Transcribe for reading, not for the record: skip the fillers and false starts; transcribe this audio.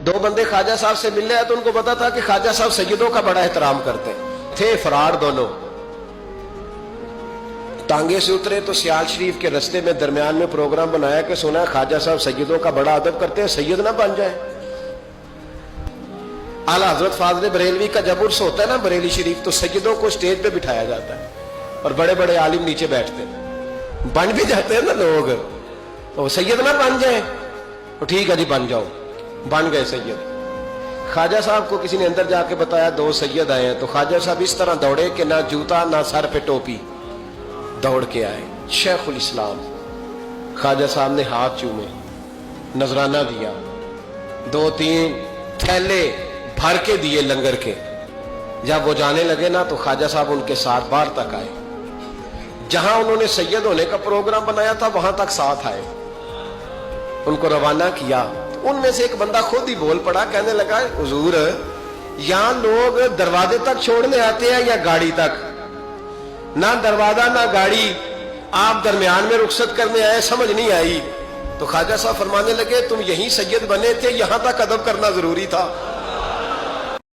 دو بندے خواجہ صاحب سے مل رہے تو ان کو پتا تھا کہ خواجہ صاحب سیدوں کا بڑا احترام کرتے تھے، فرار دونوں۔ ٹانگے سے اترے تو سیال شریف کے رستے میں درمیان میں پروگرام بنایا کہ سنا ہے خواجہ صاحب سیدوں کا بڑا ادب کرتے ہیں، سید نہ بن جائے۔ اعلیٰ حضرت فاضل بریلوی کا جب عرس ہوتا ہے نا بریلی شریف، تو سیدوں کو اسٹیج پہ بٹھایا جاتا ہے اور بڑے بڑے عالم نیچے بیٹھتے ہیں، بن بھی جاتے ہیں نا لوگ، وہ سید نہ بن جائیں، ٹھیک ہے جی بن جاؤ، بن گئے سید۔ خواجہ صاحب کو کسی نے اندر جا کے بتایا دو سید آئے ہیں، تو خواجہ صاحب اس طرح دوڑے کہ نہ جوتا نہ سر پہ ٹوپی، دوڑ کے آئے۔ شیخ الاسلام خواجہ صاحب نے ہاتھ چومے، نذرانہ دیا، 2-3 تھیلے بھر کے دیے لنگر کے۔ جب وہ جانے لگے نا تو خواجہ صاحب ان کے ساتھ باہر تک آئے، جہاں انہوں نے سید ہونے کا پروگرام بنایا تھا وہاں تک ساتھ آئے، ان کو روانہ کیا۔ ان میں سے ایک بندہ خود ہی بول پڑا، کہنے لگا حضور یہاں لوگ دروازے تک چھوڑنے آتے ہیں یا گاڑی تک؟ نہ دروازہ نہ گاڑی، آپ درمیان میں رخصت کرنے آئے، سمجھ نہیں آئی۔ تو خواجہ صاحب فرمانے لگے تم یہیں سید بنے تھے، یہاں تک ادب کرنا ضروری تھا۔